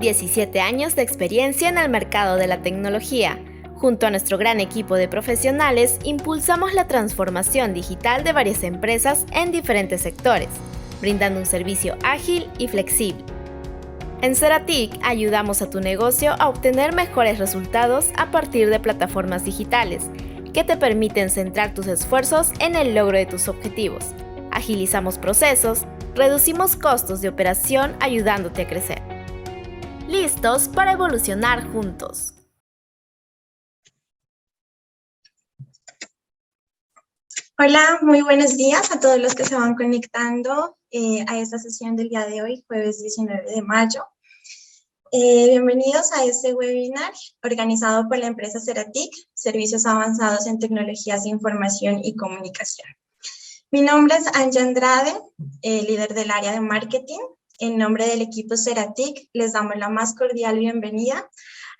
17 años de experiencia en el mercado de la tecnología. Junto a nuestro gran equipo de profesionales, impulsamos la transformación digital de varias empresas en diferentes sectores, brindando un servicio ágil y flexible. En Ceratic ayudamos a tu negocio a obtener mejores resultados a partir de plataformas digitales que te permiten centrar tus esfuerzos en el logro de tus objetivos. Agilizamos procesos, reducimos costos de operación ayudándote a crecer. Listos para evolucionar juntos. Hola, muy buenos días a todos los que se van conectando a esta sesión del día de hoy, jueves 19 de mayo. Bienvenidos a este webinar organizado por la empresa Ceratic, Servicios Avanzados en Tecnologías de Información y Comunicación. Mi nombre es Angie Andrade, líder del área de marketing. En nombre del equipo Ceratic, les damos la más cordial bienvenida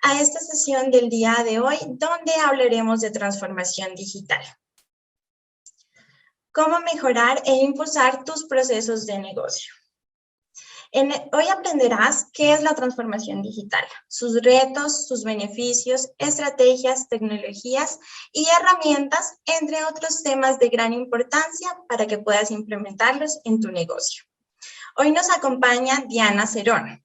a esta sesión del día de hoy, donde hablaremos de transformación digital. Cómo mejorar e impulsar tus procesos de negocio. Hoy aprenderás qué es la transformación digital, sus retos, sus beneficios, estrategias, tecnologías y herramientas, entre otros temas de gran importancia para que puedas implementarlos en tu negocio. Hoy nos acompaña Diana Cerón.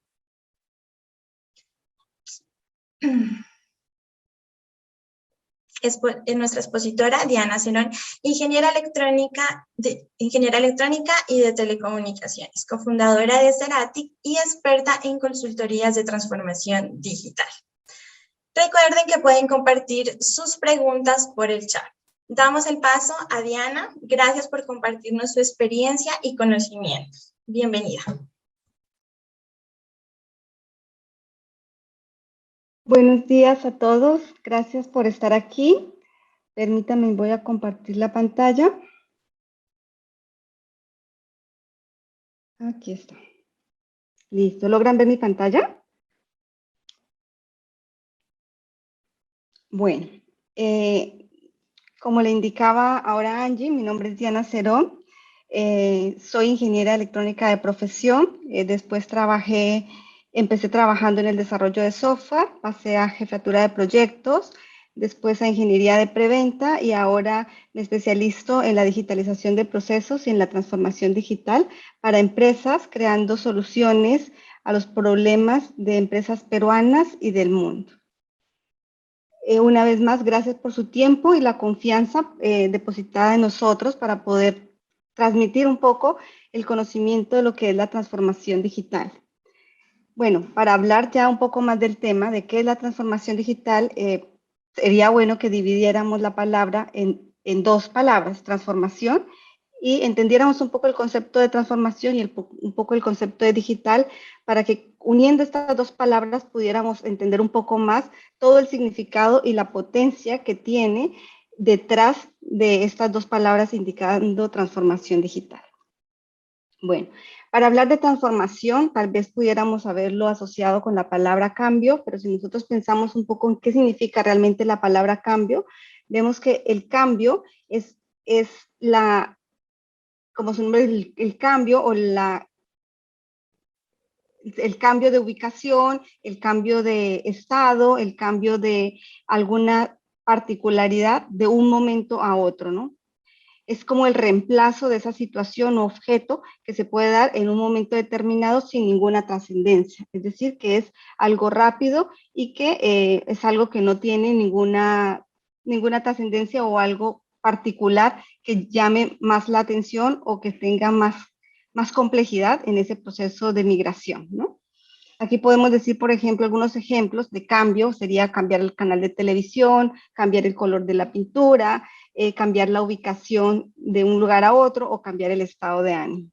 Es nuestra expositora, Diana Cerón, ingeniera electrónica y de telecomunicaciones, cofundadora de Ceratic y experta en consultorías de transformación digital. Recuerden que pueden compartir sus preguntas por el chat. Damos el paso a Diana. Gracias por compartirnos su experiencia y conocimientos. Bienvenida. Buenos días a todos, gracias por estar aquí. Permítanme, voy a compartir la pantalla. Aquí está. Listo, ¿logran ver mi pantalla? Bueno, como le indicaba ahora Angie, mi nombre es Diana Cerón. Soy ingeniera electrónica de profesión. Después empecé trabajando en el desarrollo de software, pasé a jefatura de proyectos, después a ingeniería de preventa y ahora me especializo en la digitalización de procesos y en la transformación digital para empresas, creando soluciones a los problemas de empresas peruanas y del mundo. Una vez más, gracias por su tiempo y la confianza depositada en nosotros para poder transmitir un poco el conocimiento de lo que es la transformación digital. Bueno, para hablar ya un poco más del tema de qué es la transformación digital, sería bueno que dividiéramos la palabra en dos palabras, transformación, y entendiéramos un poco el concepto de transformación y un poco el concepto de digital, para que uniendo estas dos palabras pudiéramos entender un poco más todo el significado y la potencia que tiene detrás de estas dos palabras indicando transformación digital. Bueno, para hablar de transformación, tal vez pudiéramos haberlo asociado con la palabra cambio, pero si nosotros pensamos un poco en qué significa realmente la palabra cambio, vemos que el cambio es como su nombre, el cambio o el cambio de ubicación, el cambio de estado, el cambio de alguna particularidad de un momento a otro, ¿no? Es como el reemplazo de esa situación o objeto que se puede dar en un momento determinado sin ninguna trascendencia. Es decir, que es algo rápido y que es algo que no tiene ninguna trascendencia o algo particular que llame más la atención o que tenga más complejidad en ese proceso de migración, ¿no? Aquí podemos decir, por ejemplo, algunos ejemplos de cambio, sería cambiar el canal de televisión, cambiar el color de la pintura, cambiar la ubicación de un lugar a otro o cambiar el estado de ánimo.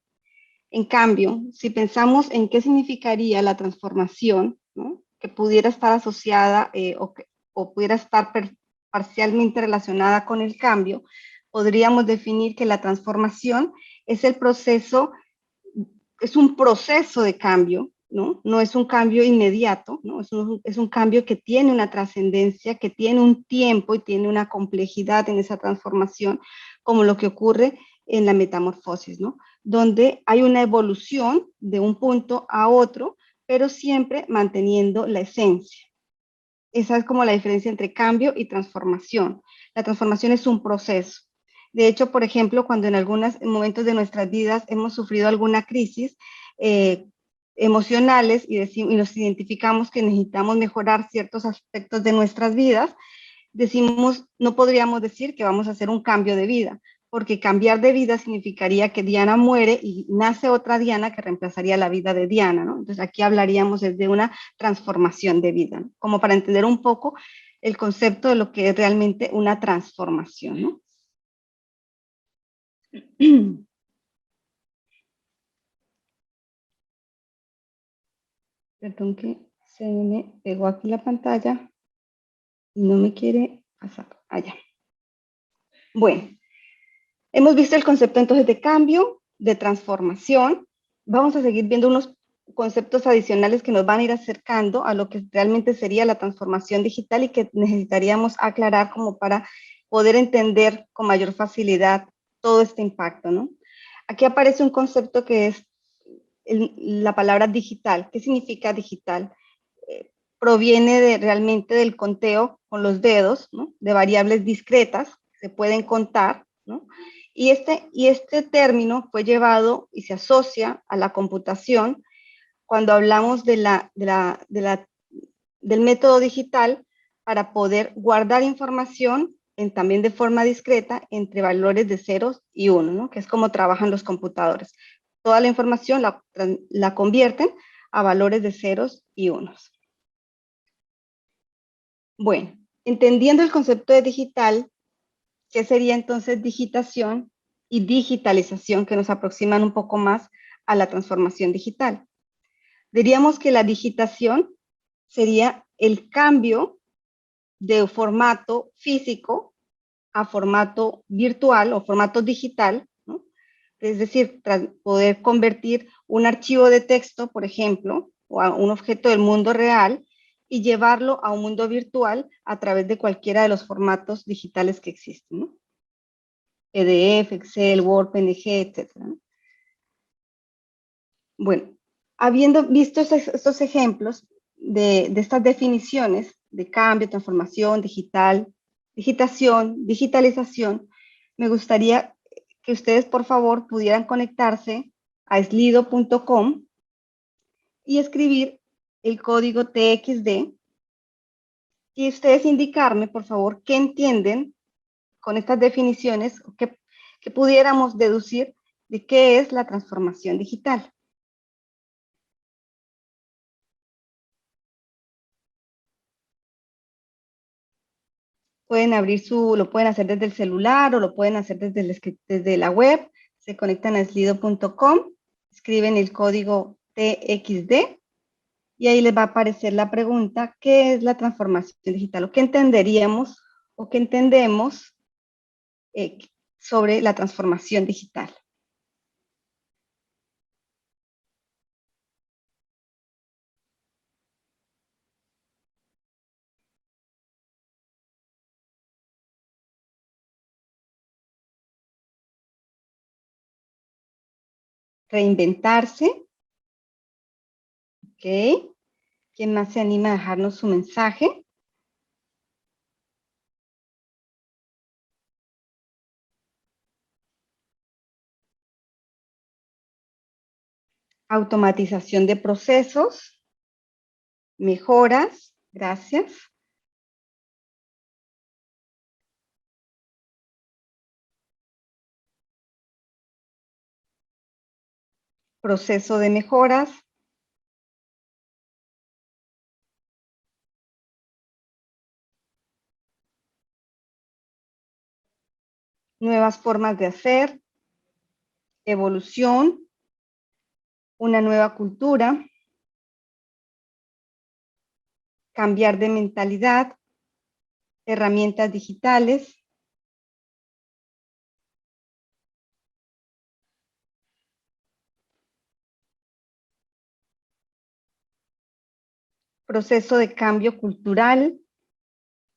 En cambio, si pensamos en qué significaría la transformación, ¿no?, que pudiera estar asociada o pudiera estar parcialmente relacionada con el cambio, podríamos definir que la transformación es un proceso de cambio, ¿no? No es un cambio inmediato, ¿no? Es un cambio que tiene una trascendencia, que tiene un tiempo y tiene una complejidad en esa transformación, como lo que ocurre en la metamorfosis, ¿no? Donde hay una evolución de un punto a otro, pero siempre manteniendo la esencia. Esa es como la diferencia entre cambio y transformación. La transformación es un proceso. De hecho, por ejemplo, cuando en algunos momentos de nuestras vidas hemos sufrido alguna crisis emocionales y nos identificamos que necesitamos mejorar ciertos aspectos de nuestras vidas, decimos, no podríamos decir que vamos a hacer un cambio de vida, porque cambiar de vida significaría que Diana muere y nace otra Diana que reemplazaría la vida de Diana, ¿no? Entonces aquí hablaríamos de una transformación de vida, ¿no? Como para entender un poco el concepto de lo que es realmente una transformación, ¿no? Perdón que se me pegó aquí la pantalla y no me quiere pasar allá. Bueno, hemos visto el concepto entonces de cambio, de transformación. Vamos a seguir viendo unos conceptos adicionales que nos van a ir acercando a lo que realmente sería la transformación digital y que necesitaríamos aclarar como para poder entender con mayor facilidad todo este impacto, ¿no? Aquí aparece un concepto que es la palabra digital. ¿Qué significa digital? Proviene realmente del conteo con los dedos, ¿no? De variables discretas que se pueden contar, ¿no? Y este término fue llevado y se asocia a la computación cuando hablamos del método digital para poder guardar información también de forma discreta entre valores de ceros y uno, ¿no? Que es como trabajan los computadores. Toda la información la convierten a valores de ceros y unos. Bueno, entendiendo el concepto de digital, ¿qué sería entonces digitación y digitalización que nos aproximan un poco más a la transformación digital? Diríamos que la digitación sería el cambio de formato físico a formato virtual o formato digital, ¿no? Es decir, poder convertir un archivo de texto, por ejemplo, o a un objeto del mundo real y llevarlo a un mundo virtual a través de cualquiera de los formatos digitales que existen, ¿no? PDF, Excel, Word, PNG, etc. Bueno, habiendo visto estos ejemplos de estas definiciones de cambio, transformación, digitación, digitalización, me gustaría que ustedes, por favor, pudieran conectarse a slido.com y escribir el código TXD y ustedes indicarme, por favor, qué entienden con estas definiciones, que pudiéramos deducir de qué es la transformación digital. Pueden abrir lo pueden hacer desde el celular o lo pueden hacer desde la web. Se conectan a slido.com, escriben el código TXD y ahí les va a aparecer la pregunta, ¿qué es la transformación digital? ¿O qué entenderíamos o qué entendemos sobre la transformación digital? Reinventarse. Ok. ¿Quién más se anima a dejarnos su mensaje? Automatización de procesos. Mejoras. Gracias. Proceso de mejoras. Nuevas formas de hacer. Evolución. Una nueva cultura. Cambiar de mentalidad. Herramientas digitales. Proceso de cambio cultural.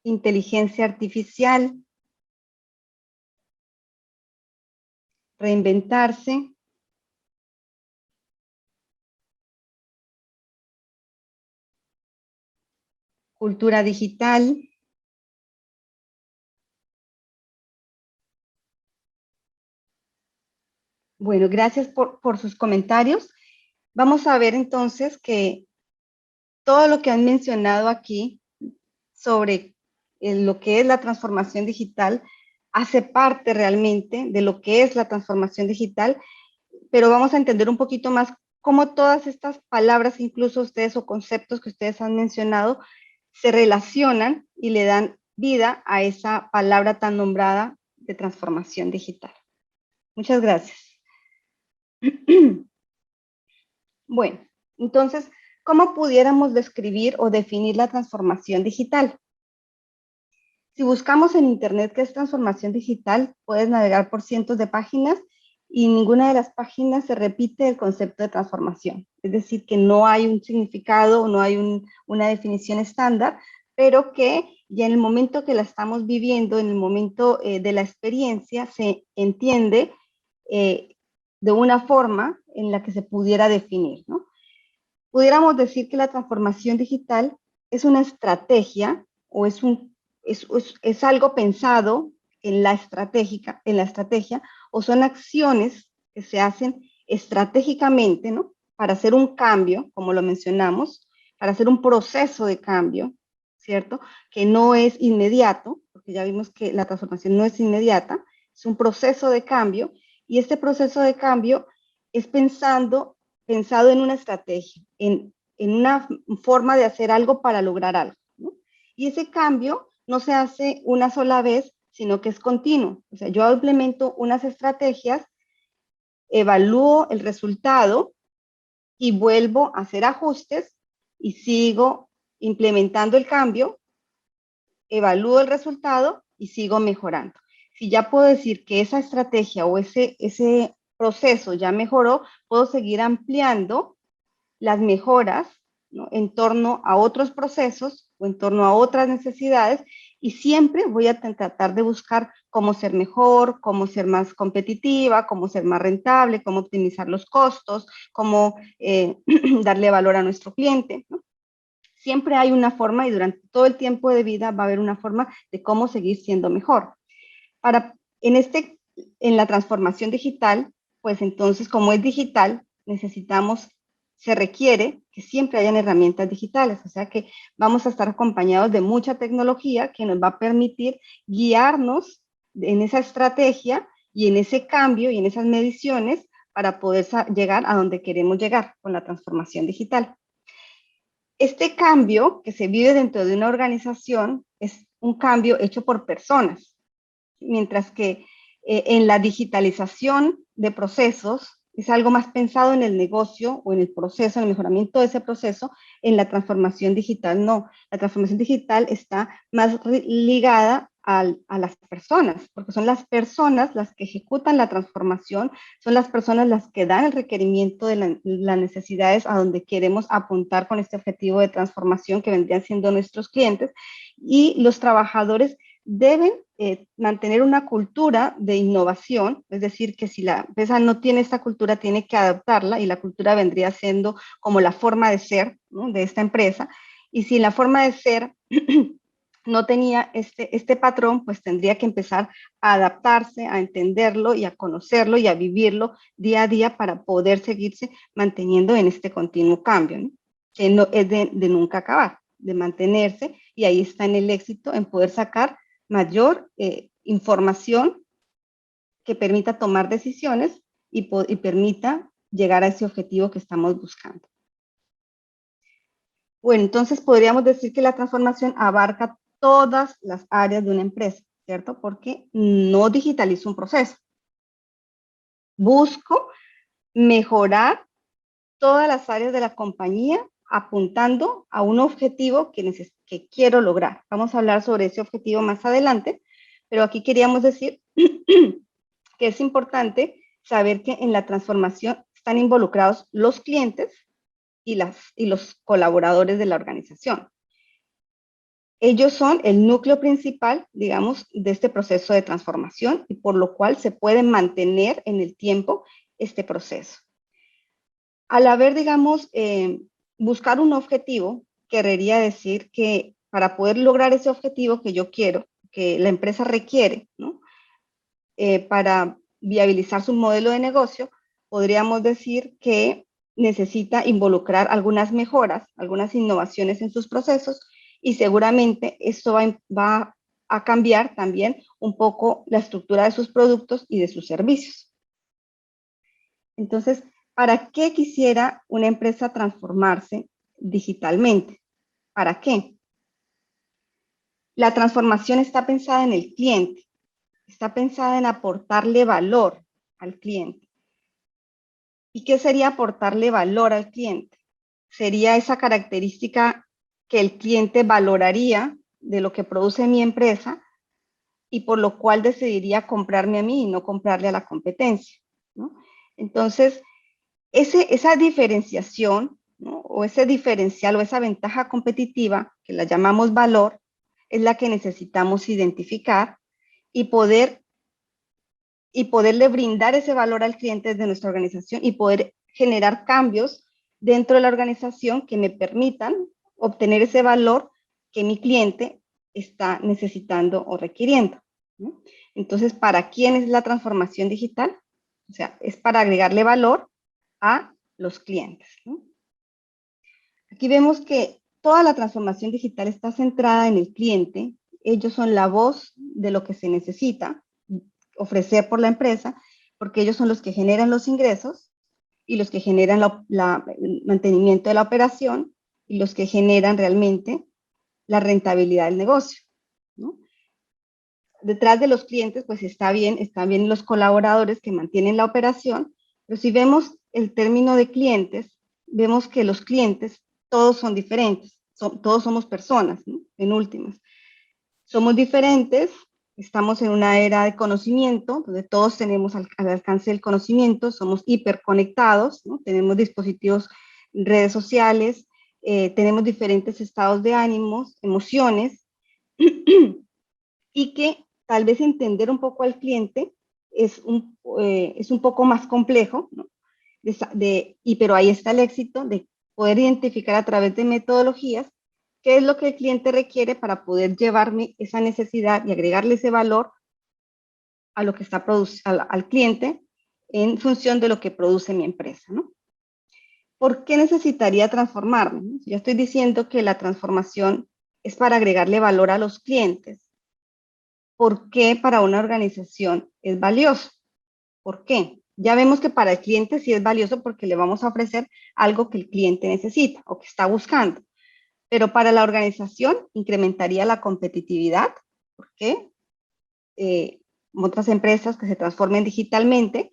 Inteligencia artificial. Reinventarse. cultura digital. Bueno, gracias por sus comentarios. Vamos a ver entonces que todo lo que han mencionado aquí sobre lo que es la transformación digital hace parte realmente de lo que es la transformación digital, pero vamos a entender un poquito más cómo todas estas palabras, incluso ustedes o conceptos que ustedes han mencionado, se relacionan y le dan vida a esa palabra tan nombrada de transformación digital. Muchas gracias. Bueno, entonces, ¿cómo pudiéramos describir o definir la transformación digital? Si buscamos en Internet qué es transformación digital, puedes navegar por cientos de páginas y ninguna de las páginas se repite el concepto de transformación. Es decir, que no hay un significado, no hay una definición estándar, pero que ya en el momento que la estamos viviendo, en el momento de la experiencia, se entiende de una forma en la que se pudiera definir, ¿no? Pudiéramos decir que la transformación digital es una estrategia o es algo pensado en la estrategia, o son acciones que se hacen estratégicamente, ¿no? Para hacer un cambio, como lo mencionamos, para hacer un proceso de cambio, ¿cierto? Que no es inmediato, porque ya vimos que la transformación no es inmediata, es un proceso de cambio, y este proceso de cambio es pensado en una estrategia, en una forma de hacer algo para lograr algo, ¿no? Y ese cambio no se hace una sola vez, sino que es continuo. O sea, yo implemento unas estrategias, evalúo el resultado y vuelvo a hacer ajustes y sigo implementando el cambio, evalúo el resultado y sigo mejorando. Si ya puedo decir que esa estrategia o ese proceso ya mejoró, puedo seguir ampliando las mejoras, ¿no? En torno a otros procesos o en torno a otras necesidades, y siempre voy a tratar de buscar cómo ser mejor, cómo ser más competitiva, cómo ser más rentable, cómo optimizar los costos, cómo darle valor a nuestro cliente, ¿no? Siempre hay una forma y durante todo el tiempo de vida va a haber una forma de cómo seguir siendo mejor. En la transformación digital, pues entonces como es digital, se requiere que siempre hayan herramientas digitales, o sea que vamos a estar acompañados de mucha tecnología que nos va a permitir guiarnos en esa estrategia y en ese cambio y en esas mediciones para poder llegar a donde queremos llegar con la transformación digital. Este cambio que se vive dentro de una organización es un cambio hecho por personas, mientras que en la digitalización de procesos es algo más pensado en el negocio o en el proceso, en el mejoramiento de ese proceso. En la transformación digital no. La transformación digital está más ligada a las personas, porque son las personas las que ejecutan la transformación, son las personas las que dan el requerimiento de las necesidades a donde queremos apuntar con este objetivo de transformación que vendrían siendo nuestros clientes, y los trabajadores deben mantener una cultura de innovación, es decir, que si la empresa no tiene esta cultura, tiene que adaptarla, y la cultura vendría siendo como la forma de ser, ¿no?, de esta empresa, y si la forma de ser no tenía este patrón, pues tendría que empezar a adaptarse, a entenderlo y a conocerlo y a vivirlo día a día para poder seguirse manteniendo en este continuo cambio, ¿no?, que no es de nunca acabar, de mantenerse, y ahí está en el éxito, en poder sacar mayor información que permita tomar decisiones y permita llegar a ese objetivo que estamos buscando. Bueno, entonces podríamos decir que la transformación abarca todas las áreas de una empresa, ¿cierto? Porque no digitalizo un proceso. Busco mejorar todas las áreas de la compañía apuntando a un objetivo que quiero lograr. Vamos a hablar sobre ese objetivo más adelante, pero aquí queríamos decir que es importante saber que en la transformación están involucrados los clientes y los colaboradores de la organización. Ellos son el núcleo principal, digamos, de este proceso de transformación, y por lo cual se puede mantener en el tiempo este proceso. Al haber, digamos, buscar un objetivo, querría decir que para poder lograr ese objetivo que yo quiero, que la empresa requiere, ¿no? Para viabilizar su modelo de negocio, podríamos decir que necesita involucrar algunas mejoras, algunas innovaciones en sus procesos, y seguramente esto va a cambiar también un poco la estructura de sus productos y de sus servicios. Entonces, ¿para qué quisiera una empresa transformarse digitalmente? ¿Para qué? La transformación está pensada en el cliente, está pensada en aportarle valor al cliente. ¿Y qué sería aportarle valor al cliente? Sería esa característica que el cliente valoraría de lo que produce mi empresa y por lo cual decidiría comprarme a mí y no comprarle a la competencia, ¿no? Entonces, esa diferenciación, ¿no? O ese diferencial o esa ventaja competitiva, que la llamamos valor, es la que necesitamos identificar y poderle brindar ese valor al cliente desde nuestra organización y poder generar cambios dentro de la organización que me permitan obtener ese valor que mi cliente está necesitando o requiriendo, ¿no? Entonces, ¿para quién es la transformación digital? O sea, es para agregarle valor a los clientes, ¿no? Aquí vemos que toda la transformación digital está centrada en el cliente. Ellos son la voz de lo que se necesita ofrecer por la empresa, porque ellos son los que generan los ingresos y los que generan el mantenimiento de la operación y los que generan realmente la rentabilidad del negocio, ¿no? Detrás de los clientes, pues están bien los colaboradores que mantienen la operación, pero si vemos el término de clientes, vemos que los clientes todos son diferentes, todos somos personas, ¿no? En últimas. Somos diferentes, estamos en una era de conocimiento, donde todos tenemos al alcance del conocimiento, somos hiperconectados, ¿no? Tenemos dispositivos, redes sociales, tenemos diferentes estados de ánimos, emociones, y que tal vez entender un poco al cliente es un poco más complejo, ¿no? Pero ahí está el éxito de poder identificar a través de metodologías qué es lo que el cliente requiere para poder llevarme esa necesidad y agregarle ese valor a lo que está al cliente en función de lo que produce mi empresa, ¿no? ¿Por qué necesitaría transformarme? Ya estoy diciendo que la transformación es para agregarle valor a los clientes. ¿Por qué para una organización es valioso? ¿Por qué? Ya vemos que para el cliente sí es valioso porque le vamos a ofrecer algo que el cliente necesita o que está buscando. Pero para la organización incrementaría la competitividad, porque otras empresas que se transformen digitalmente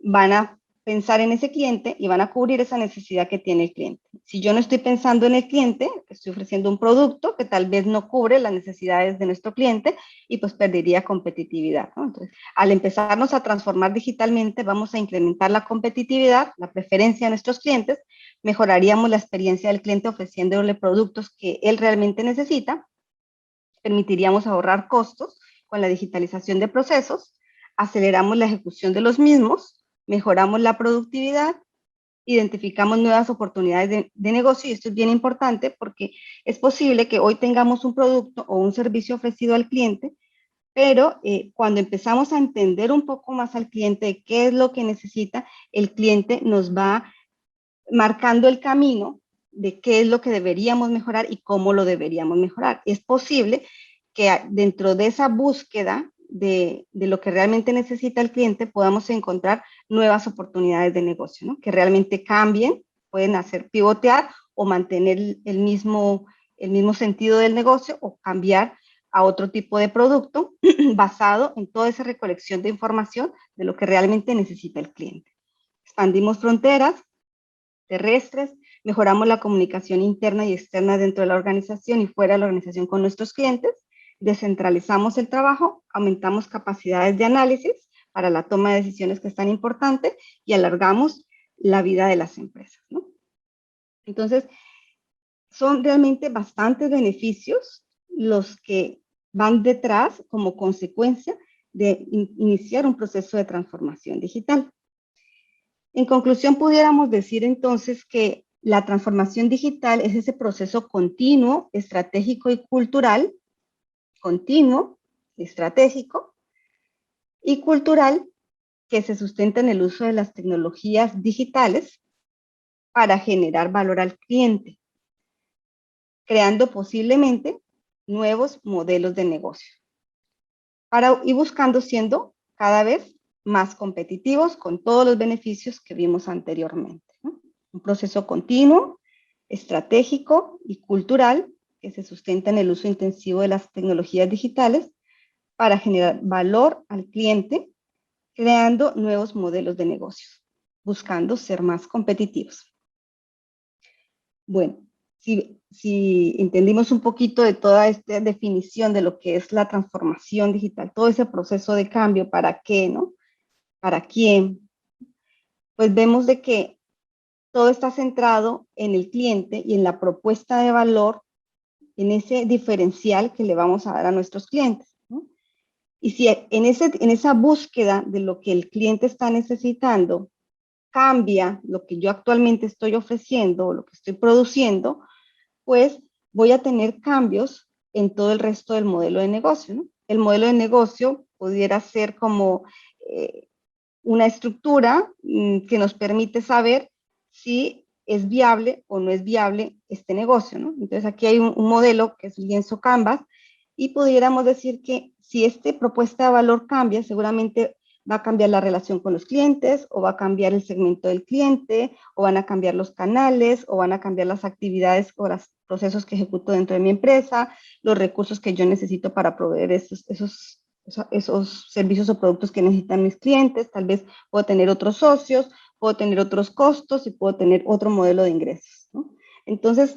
van a pensar en ese cliente y van a cubrir esa necesidad que tiene el cliente. Si yo no estoy pensando en el cliente, estoy ofreciendo un producto que tal vez no cubre las necesidades de nuestro cliente y pues perdería competitividad, ¿no? Entonces, al empezarnos a transformar digitalmente, vamos a incrementar la competitividad, la preferencia de nuestros clientes, mejoraríamos la experiencia del cliente ofreciéndole productos que él realmente necesita, permitiríamos ahorrar costos con la digitalización de procesos, aceleramos la ejecución de los mismos, mejoramos la productividad, identificamos nuevas oportunidades de negocio, y esto es bien importante porque es posible que hoy tengamos un producto o un servicio ofrecido al cliente, pero cuando empezamos a entender un poco más al cliente de qué es lo que necesita, el cliente nos va marcando el camino de qué es lo que deberíamos mejorar y cómo lo deberíamos mejorar. Es posible que dentro de esa búsqueda de lo que realmente necesita el cliente podamos encontrar nuevas oportunidades de negocio, ¿no? Que realmente cambien, pueden hacer pivotear o mantener el mismo sentido del negocio o cambiar a otro tipo de producto basado en toda esa recolección de información de lo que realmente necesita el cliente. Expandimos fronteras terrestres, mejoramos la comunicación interna y externa dentro de la organización y fuera de la organización con nuestros clientes, descentralizamos el trabajo, aumentamos capacidades de análisis para la toma de decisiones que es tan importante y alargamos la vida de las empresas, ¿no? Entonces, son realmente bastantes beneficios los que van detrás como consecuencia de iniciar un proceso de transformación digital. En conclusión, pudiéramos decir entonces que la transformación digital es ese proceso continuo, estratégico y cultural, continuo, estratégico y cultural, que se sustenta en el uso de las tecnologías digitales para generar valor al cliente, creando posiblemente nuevos modelos de negocio y buscando siendo cada vez más competitivos con todos los beneficios que vimos anteriormente, ¿no? Un proceso continuo, estratégico y cultural que se sustenta en el uso intensivo de las tecnologías digitales para generar valor al cliente, creando nuevos modelos de negocios, buscando ser más competitivos. Bueno, si entendimos un poquito de toda esta definición de lo que es la transformación digital, todo ese proceso de cambio, ¿para qué, no? ¿Para quién? Pues vemos de que todo está centrado en el cliente y en la propuesta de valor, en ese diferencial que le vamos a dar a nuestros clientes, ¿no? Y si en esa búsqueda de lo que el cliente está necesitando cambia lo que yo actualmente estoy ofreciendo o lo que estoy produciendo, pues voy a tener cambios en todo el resto del modelo de negocio, ¿no? El modelo de negocio pudiera ser como una estructura que nos permite saber si es viable o no es viable este negocio, ¿no? Entonces aquí hay un modelo que es el lienzo Canvas y pudiéramos decir que si esta propuesta de valor cambia, seguramente va a cambiar la relación con los clientes, o va a cambiar el segmento del cliente, o van a cambiar los canales, o van a cambiar las actividades o los procesos que ejecuto dentro de mi empresa, los recursos que yo necesito para proveer esos servicios o productos que necesitan mis clientes. Tal vez puedo tener otros socios, puedo tener otros costos y puedo tener otro modelo de ingresos, ¿no? Entonces,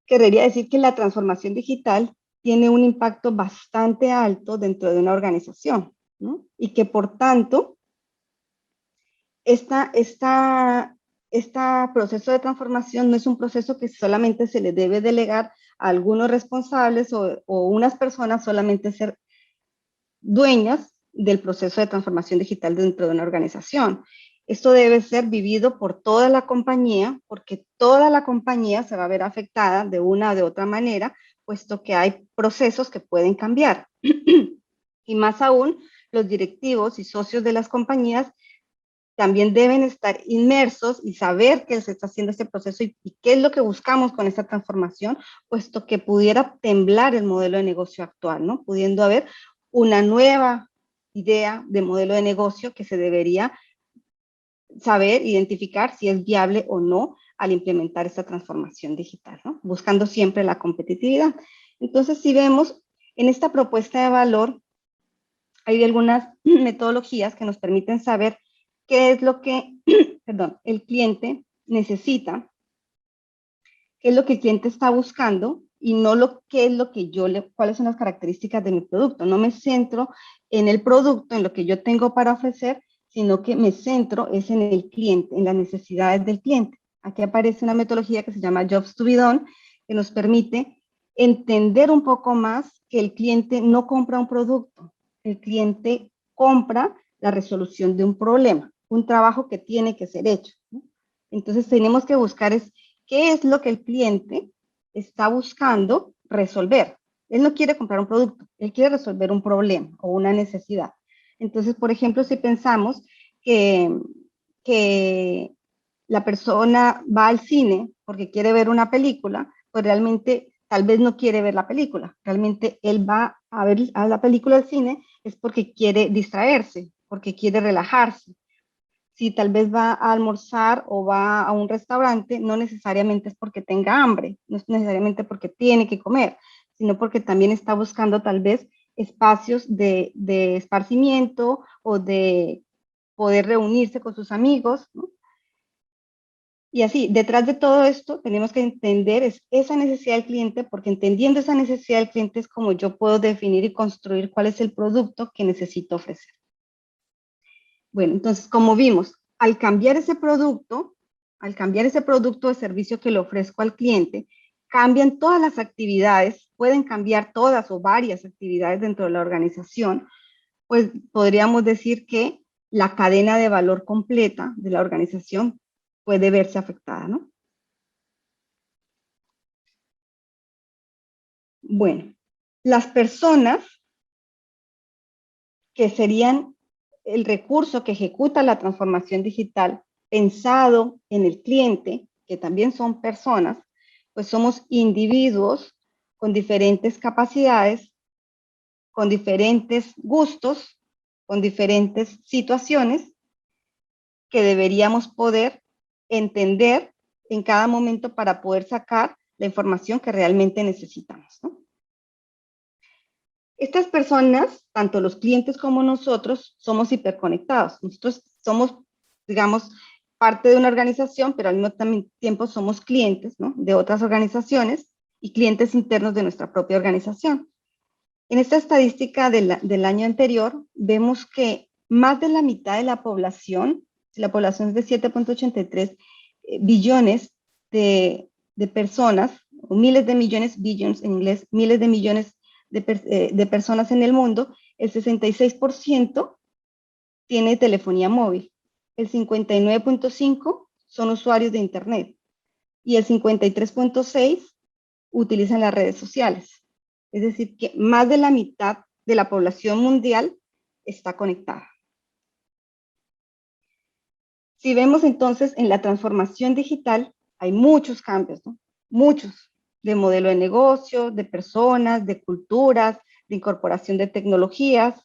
querría decir que la transformación digital tiene un impacto bastante alto dentro de una organización, ¿no? Y que por tanto, este proceso de transformación no es un proceso que solamente se le debe delegar a algunos responsables o unas personas solamente ser dueñas del proceso de transformación digital dentro de una organización. Esto debe ser vivido por toda la compañía, porque toda la compañía se va a ver afectada de una o de otra manera, puesto que hay procesos que pueden cambiar. Y más aún, los directivos y socios de las compañías también deben estar inmersos y saber que se está haciendo este proceso y qué es lo que buscamos con esta transformación, puesto que pudiera temblar el modelo de negocio actual, ¿no? Pudiendo haber una nueva idea de modelo de negocio que se debería saber identificar si es viable o no al implementar esta transformación digital, ¿no? Buscando siempre la competitividad. Entonces, si vemos en esta propuesta de valor, hay algunas metodologías que nos permiten saber qué es lo que perdón, el cliente necesita, qué es lo que el cliente está buscando y no qué es lo que cuáles son las características de mi producto. No me centro en el producto, en lo que yo tengo para ofrecer, sino que me centro es en el cliente, en las necesidades del cliente. Aquí aparece una metodología que se llama Jobs to be Done, que nos permite entender un poco más que el cliente no compra un producto, el cliente compra la resolución de un problema, un trabajo que tiene que ser hecho, ¿no? Entonces tenemos que buscar qué es lo que el cliente está buscando resolver. Él no quiere comprar un producto, él quiere resolver un problema o una necesidad. Entonces, por ejemplo, si pensamos que la persona va al cine porque quiere ver una película, pues realmente tal vez no quiere ver la película. Realmente él va a ver a la película al cine es porque quiere distraerse, porque quiere relajarse. Si tal vez va a almorzar o va a un restaurante, no necesariamente es porque tenga hambre, no es necesariamente porque tiene que comer, sino porque también está buscando tal vez espacios de esparcimiento o de poder reunirse con sus amigos, ¿no? Y así, detrás de todo esto, tenemos que entender esa necesidad del cliente, porque entendiendo esa necesidad del cliente es como yo puedo definir y construir cuál es el producto que necesito ofrecer. Bueno, entonces, como vimos, al cambiar ese producto de servicio que le ofrezco al cliente, cambian todas las actividades, pueden cambiar todas o varias actividades dentro de la organización, pues podríamos decir que la cadena de valor completa de la organización puede verse afectada, ¿no? Bueno, las personas que serían el recurso que ejecuta la transformación digital pensado en el cliente, que también son personas, pues somos individuos con diferentes capacidades, con diferentes gustos, con diferentes situaciones que deberíamos poder entender en cada momento para poder sacar la información que realmente necesitamos, ¿no? Estas personas, tanto los clientes como nosotros, somos hiperconectados. Nosotros somos, digamos, parte de una organización, pero al mismo tiempo somos clientes, ¿no?, de otras organizaciones y clientes internos de nuestra propia organización. En esta estadística del año anterior, vemos que más de la mitad de la población, si la población es de 7.83 billones de personas, o miles de millones, billions en inglés, miles de millones de personas en el mundo, el 66% tiene telefonía móvil, el 59.5% son usuarios de Internet y el 53.6% utilizan las redes sociales. Es decir, que más de la mitad de la población mundial está conectada. Si vemos entonces en la transformación digital, hay muchos cambios, ¿no? Muchos, de modelo de negocio, de personas, de culturas, de incorporación de tecnologías.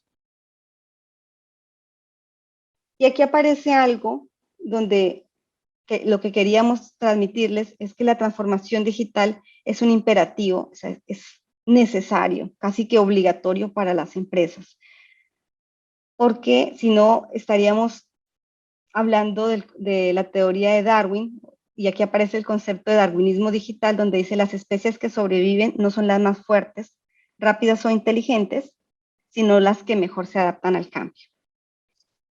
Y aquí aparece algo donde lo que queríamos transmitirles es que la transformación digital es un imperativo, o sea, es necesario, casi que obligatorio para las empresas, porque si no estaríamos hablando de la teoría de Darwin, y aquí aparece el concepto de darwinismo digital, donde dice las especies que sobreviven no son las más fuertes, rápidas o inteligentes, sino las que mejor se adaptan al cambio.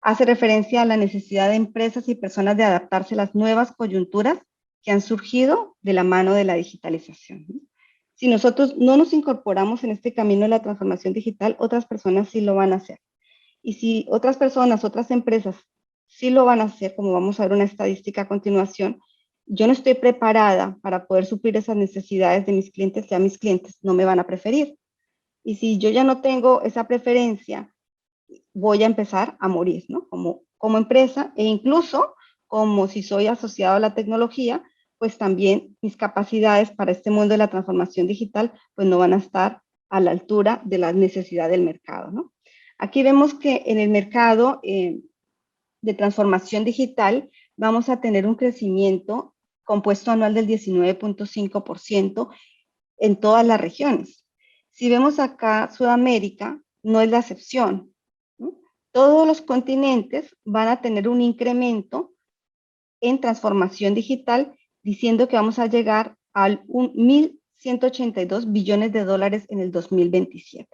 Hace referencia a la necesidad de empresas y personas de adaptarse a las nuevas coyunturas que han surgido de la mano de la digitalización. Si nosotros no nos incorporamos en este camino de la transformación digital, otras personas sí lo van a hacer. Y si otras personas, otras empresas sí lo van a hacer, como vamos a ver una estadística a continuación, yo no estoy preparada para poder suplir esas necesidades de mis clientes, ya mis clientes no me van a preferir. Y si yo ya no tengo esa preferencia, voy a empezar a morir, ¿no? Como empresa, e incluso como si soy asociado a la tecnología, pues también mis capacidades para este mundo de la transformación digital, pues no van a estar a la altura de la necesidad del mercado, ¿no? Aquí vemos que en el mercado de transformación digital vamos a tener un crecimiento compuesto anual del 19.5% en todas las regiones. Si vemos acá Sudamérica, no es la excepción, ¿no? Todos los continentes van a tener un incremento en transformación digital, diciendo que vamos a llegar a 1.182 billones de dólares en el 2027.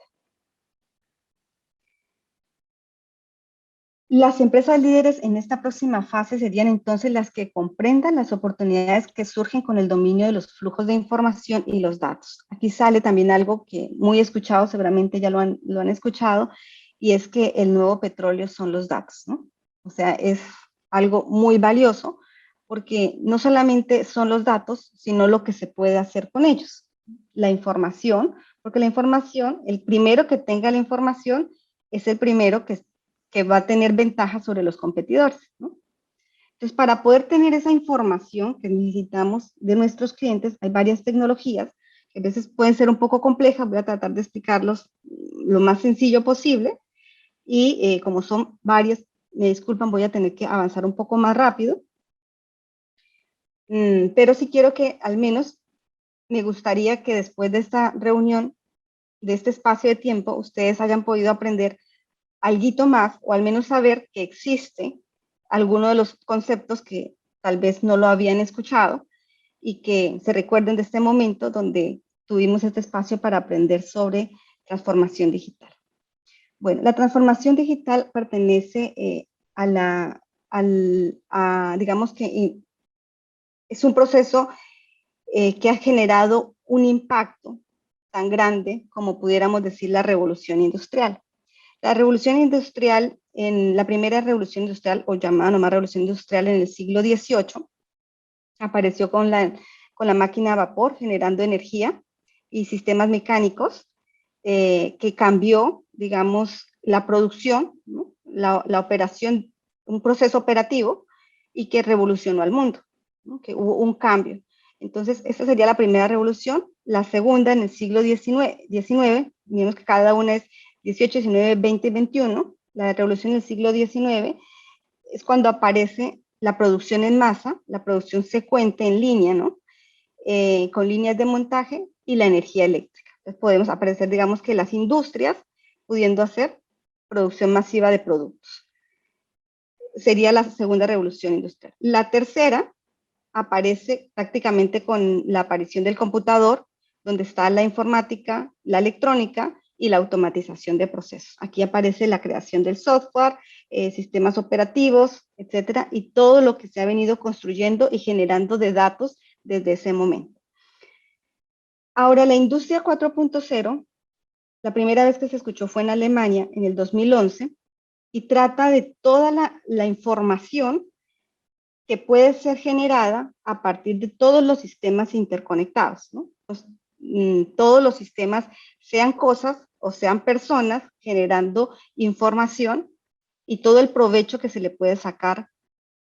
Las empresas líderes en esta próxima fase serían entonces las que comprendan las oportunidades que surgen con el dominio de los flujos de información y los datos. Aquí sale también algo que muy escuchado, seguramente ya lo han escuchado, y es que el nuevo petróleo son los datos, ¿no? O sea, es algo muy valioso porque no solamente son los datos, sino lo que se puede hacer con ellos. La información, porque la información, el primero que tenga la información es el primero que va a tener ventaja sobre los competidores, ¿no? Entonces, para poder tener esa información que necesitamos de nuestros clientes, hay varias tecnologías que a veces pueden ser un poco complejas, voy a tratar de explicarlos lo más sencillo posible, y como son varias, me disculpan, voy a tener que avanzar un poco más rápido, pero sí quiero que al menos me gustaría que después de esta reunión, de este espacio de tiempo, ustedes hayan podido aprender alguito más, o al menos saber que existe alguno de los conceptos que tal vez no lo habían escuchado y que se recuerden de este momento donde tuvimos este espacio para aprender sobre transformación digital. Bueno, la transformación digital pertenece digamos que es un proceso que ha generado un impacto tan grande como pudiéramos decir la revolución industrial. La revolución industrial, en la primera revolución industrial, o llamada nomás revolución industrial en el siglo XVIII, apareció con la máquina a vapor generando energía. y sistemas mecánicos, que cambió, digamos, la producción, ¿no? la operación, un proceso operativo, y que revolucionó al mundo, ¿no? Que hubo un cambio. Entonces, esa sería la primera revolución. La segunda, en el siglo XIX, vimos que cada una es 18, 19, 20 y 21. La revolución del siglo XIX es cuando aparece la producción en masa, la producción secuente en línea, ¿no? Con líneas de montaje y la energía eléctrica. Entonces podemos aparecer, digamos, que las industrias pudiendo hacer producción masiva de productos. Sería la segunda revolución industrial. La tercera aparece prácticamente con la aparición del computador, donde está la informática, la electrónica y la automatización de procesos. Aquí aparece la creación del software, sistemas operativos, etcétera, y todo lo que se ha venido construyendo y generando de datos desde ese momento. Ahora, la industria 4.0, la primera vez que se escuchó fue en Alemania en el 2011 y trata de toda la información que puede ser generada a partir de todos los sistemas interconectados, ¿no? Pues, todos los sistemas, sean cosas o sean personas, generando información y todo el provecho que se le puede sacar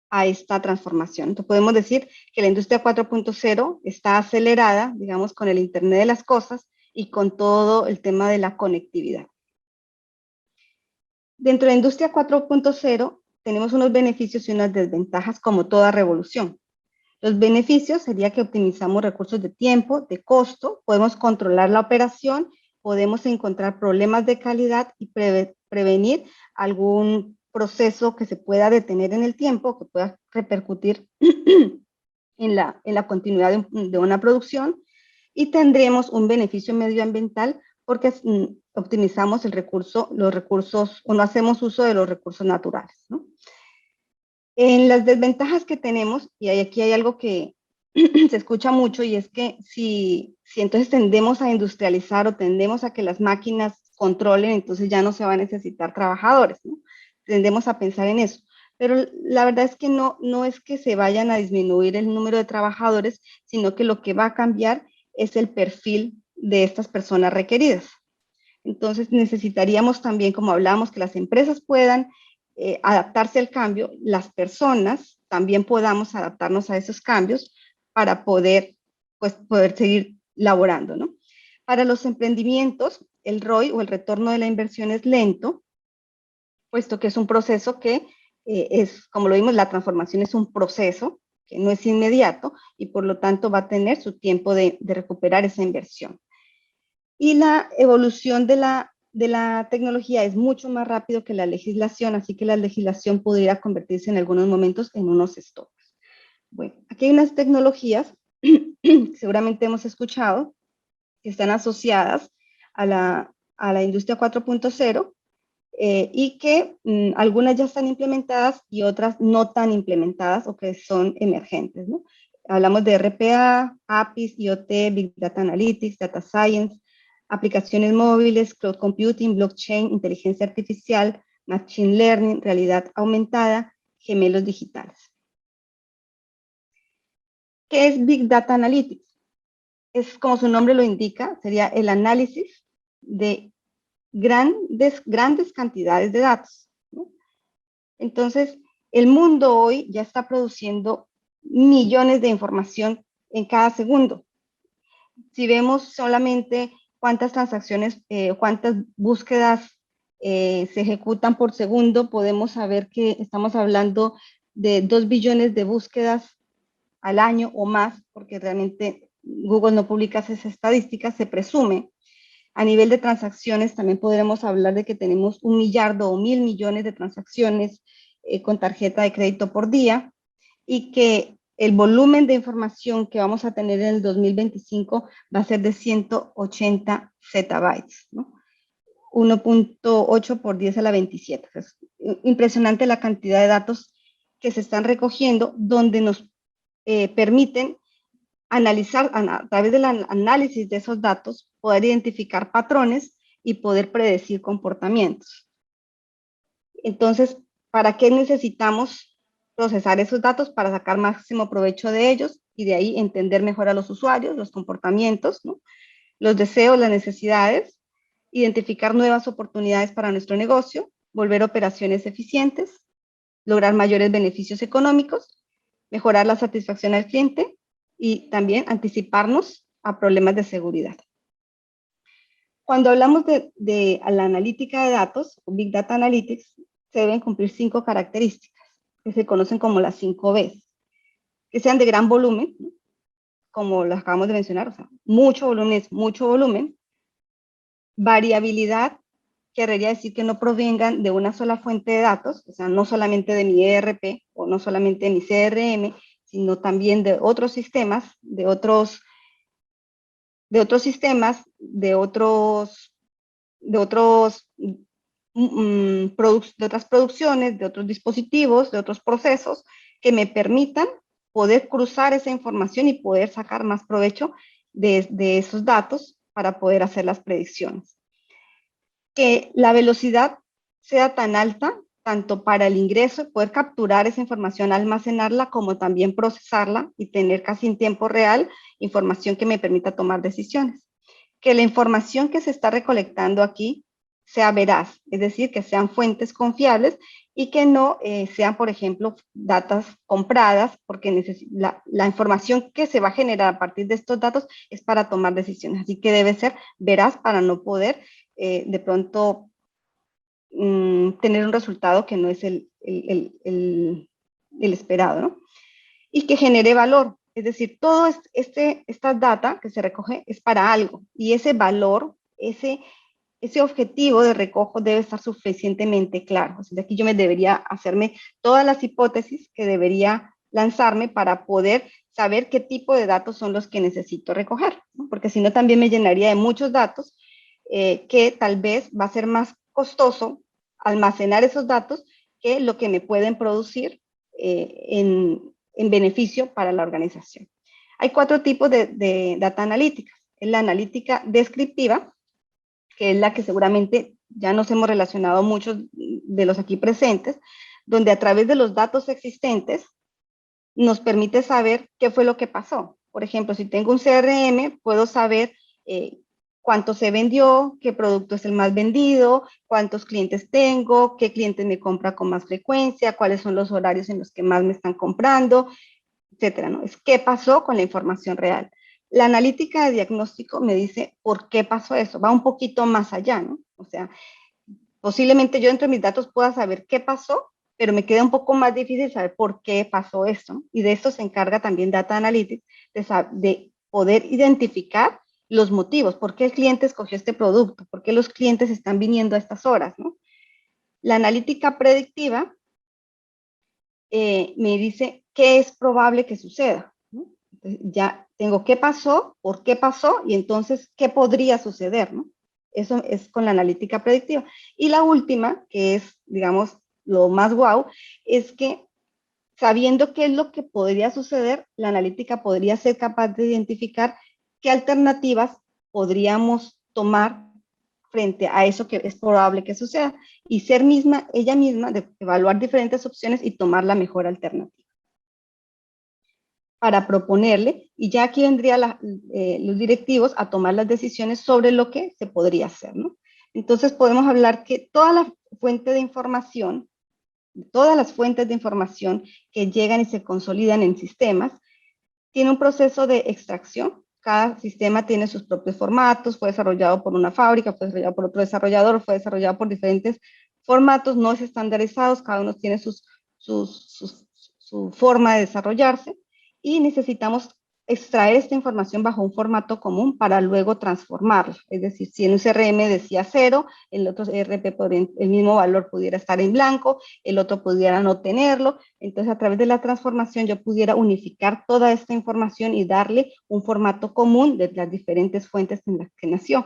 a esta transformación. Entonces podemos decir que la industria 4.0 está acelerada, digamos, con el Internet de las cosas y con todo el tema de la conectividad. Dentro de la industria 4.0 tenemos unos beneficios y unas desventajas como toda revolución. Los beneficios sería que optimizamos recursos de tiempo, de costo, podemos controlar la operación, podemos encontrar problemas de calidad y prevenir algún proceso que se pueda detener en el tiempo, que pueda repercutir en la continuidad de una producción, y tendremos un beneficio medioambiental porque optimizamos los recursos, o no hacemos uso de los recursos naturales, ¿no? En las desventajas que tenemos, y aquí hay algo que se escucha mucho, y es que si entonces tendemos a industrializar o tendemos a que las máquinas controlen, entonces ya no se va a necesitar trabajadores, ¿no? Tendemos a pensar en eso. Pero la verdad es que no es que se vayan a disminuir el número de trabajadores, sino que lo que va a cambiar es el perfil de estas personas requeridas. Entonces necesitaríamos también, como hablábamos, que las empresas puedan adaptarse al cambio, las personas también podamos adaptarnos a esos cambios para poder seguir laborando, ¿no? Para los emprendimientos, el ROI o el retorno de la inversión es lento, puesto que es un proceso que es, como lo vimos, la transformación es un proceso que no es inmediato y por lo tanto va a tener su tiempo de recuperar esa inversión. Y la evolución de la tecnología es mucho más rápido que la legislación, así que la legislación podría convertirse en algunos momentos en unos stops. Bueno, aquí hay unas tecnologías que seguramente hemos escuchado, que están asociadas a la industria 4.0 y que algunas ya están implementadas y otras no tan implementadas o que son emergentes, ¿no? Hablamos de RPA, APIs, IoT, Big Data Analytics, Data Science, aplicaciones móviles, cloud computing, blockchain, inteligencia artificial, machine learning, realidad aumentada, gemelos digitales. ¿Qué es Big Data Analytics? Es, como su nombre lo indica, sería el análisis de grandes cantidades de datos, ¿no? Entonces, el mundo hoy ya está produciendo millones de información en cada segundo. Si vemos solamente cuántas transacciones, cuántas búsquedas se ejecutan por segundo, podemos saber que estamos hablando de 2 billones de búsquedas al año o más, porque realmente Google no publica esas estadísticas, se presume. A nivel de transacciones también podremos hablar de que tenemos 1 millardo o 1.000 millones de transacciones con tarjeta de crédito por día, y que el volumen de información que vamos a tener en el 2025 va a ser de 180 zettabytes, ¿no? 1.8 por 10 a la 27. Es impresionante la cantidad de datos que se están recogiendo, donde nos permiten analizar, a través del análisis de esos datos, poder identificar patrones y poder predecir comportamientos. Entonces, ¿para qué necesitamos procesar esos datos? Para sacar máximo provecho de ellos y de ahí entender mejor a los usuarios, los comportamientos, ¿no? los deseos, las necesidades, identificar nuevas oportunidades para nuestro negocio, volver operaciones eficientes, lograr mayores beneficios económicos, mejorar la satisfacción al cliente y también anticiparnos a problemas de seguridad. Cuando hablamos de la analítica de datos, Big Data Analytics, se deben cumplir 5 características, que se conocen como las 5 Bs, que sean de gran volumen, ¿no? Como lo acabamos de mencionar, o sea, mucho volumen es mucho volumen, variabilidad, querría decir que no provengan de una sola fuente de datos, o sea, no solamente de mi ERP o no solamente de mi CRM, sino también de otros sistemas, de otras producciones, de otros dispositivos, de otros procesos que me permitan poder cruzar esa información y poder sacar más provecho de esos datos para poder hacer las predicciones. Que la velocidad sea tan alta, tanto para el ingreso, poder capturar esa información, almacenarla, como también procesarla y tener casi en tiempo real información que me permita tomar decisiones. Que la información que se está recolectando aquí sea veraz, es decir, que sean fuentes confiables y que no sean, por ejemplo, datos compradas, porque la información que se va a generar a partir de estos datos es para tomar decisiones. Así que debe ser veraz para no poder de pronto tener un resultado que no es el esperado, ¿no? Y que genere valor. Es decir, todo esta data que se recoge es para algo y ese valor, ese objetivo de recojo debe estar suficientemente claro. O sea, de aquí yo me debería hacerme todas las hipótesis que debería lanzarme para poder saber qué tipo de datos son los que necesito recoger, ¿no? Porque si no también me llenaría de muchos datos que tal vez va a ser más costoso almacenar esos datos que lo que me pueden producir en beneficio para la organización. Hay 4 tipos de data analítica. Es la analítica descriptiva, que es la que seguramente ya nos hemos relacionado muchos de los aquí presentes, donde a través de los datos existentes nos permite saber qué fue lo que pasó. Por ejemplo, si tengo un CRM, puedo saber cuánto se vendió, qué producto es el más vendido, cuántos clientes tengo, qué clientes me compra con más frecuencia, cuáles son los horarios en los que más me están comprando, etcétera, ¿no? Es qué pasó con la información real. La analítica de diagnóstico me dice por qué pasó eso, va un poquito más allá, ¿no? O sea, posiblemente yo entre mis datos pueda saber qué pasó, pero me queda un poco más difícil saber por qué pasó eso. Y de esto se encarga también Data Analytics, de poder identificar los motivos, por qué el cliente escogió este producto, por qué los clientes están viniendo a estas horas, ¿no? La analítica predictiva me dice qué es probable que suceda, ¿no? Entonces, ya tengo qué pasó, por qué pasó y entonces qué podría suceder, ¿no? Eso es con la analítica predictiva. Y la última, que es, digamos, lo más guau, es que sabiendo qué es lo que podría suceder, la analítica podría ser capaz de identificar qué alternativas podríamos tomar frente a eso que es probable que suceda y ser ella misma de evaluar diferentes opciones y tomar la mejor alternativa para proponerle, y ya aquí vendrían los directivos a tomar las decisiones sobre lo que se podría hacer, ¿no? Entonces podemos hablar que toda la fuente de información, todas las fuentes de información que llegan y se consolidan en sistemas, tiene un proceso de extracción. Cada sistema tiene sus propios formatos, fue desarrollado por una fábrica, fue desarrollado por otro desarrollador, fue desarrollado por diferentes formatos, no es estandarizados, cada uno tiene su forma de desarrollarse y necesitamos extraer esta información bajo un formato común para luego transformarla. Es decir, si en un CRM decía 0, el otro ERP, el mismo valor pudiera estar en blanco, el otro pudiera no tenerlo. Entonces, a través de la transformación, yo pudiera unificar toda esta información y darle un formato común de las diferentes fuentes en las que nació.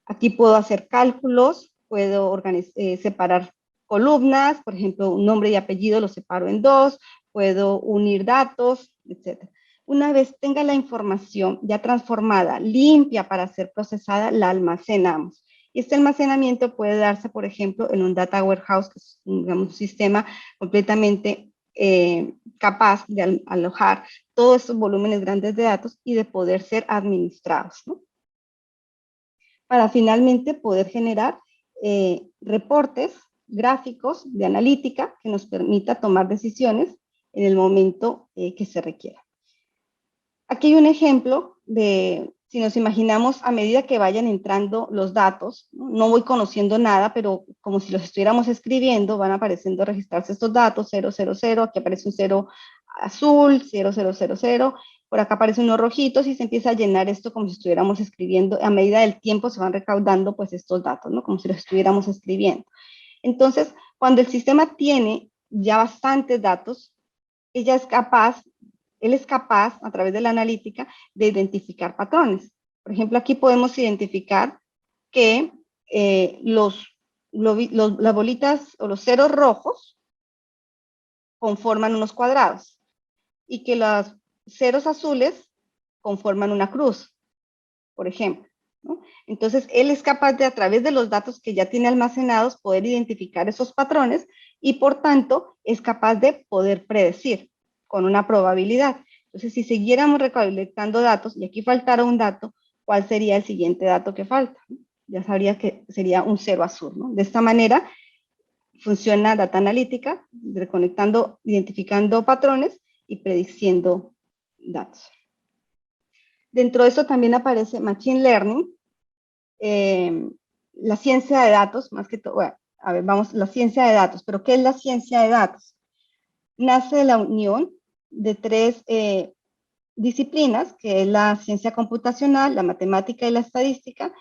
Aquí puedo hacer cálculos, puedo separar columnas, por ejemplo, un nombre y apellido lo separo en 2, puedo unir datos, etc. Una vez tenga la información ya transformada, limpia para ser procesada, la almacenamos. Y este almacenamiento puede darse, por ejemplo, en un data warehouse, que es digamos, un sistema completamente capaz de alojar todos estos volúmenes grandes de datos y de poder ser administrados, ¿no? para finalmente poder generar reportes gráficos de analítica que nos permita tomar decisiones en el momento que se requiera. Aquí hay un ejemplo de, si nos imaginamos a medida que vayan entrando los datos, no voy conociendo nada, pero como si los estuviéramos escribiendo, van apareciendo registrarse estos datos, 000, aquí aparece un 0 azul, 0000, por acá aparecen unos rojitos y se empieza a llenar esto como si estuviéramos escribiendo. A medida del tiempo se van recaudando pues estos datos, ¿no? Como si los estuviéramos escribiendo. Entonces, cuando el sistema tiene ya bastantes datos, él es capaz, a través de la analítica, de identificar patrones. Por ejemplo, aquí podemos identificar que las bolitas o los ceros rojos conforman unos cuadrados y que los ceros azules conforman una cruz, por ejemplo, ¿no? Entonces, él es capaz de, a través de los datos que ya tiene almacenados, poder identificar esos patrones y, por tanto, es capaz de poder predecir con una probabilidad. Entonces, si siguiéramos recolectando datos, y aquí faltara un dato, ¿cuál sería el siguiente dato que falta? Ya sabría que sería un 0 azul, ¿no? De esta manera funciona Data Analítica, reconectando, identificando patrones y prediciendo datos. Dentro de eso también aparece Machine Learning, la ciencia de datos, más que todo, bueno, a ver, vamos, la ciencia de datos, pero ¿qué es la ciencia de datos? Nace de la unión de tres disciplinas, que es la ciencia computacional, la matemática y la estadística,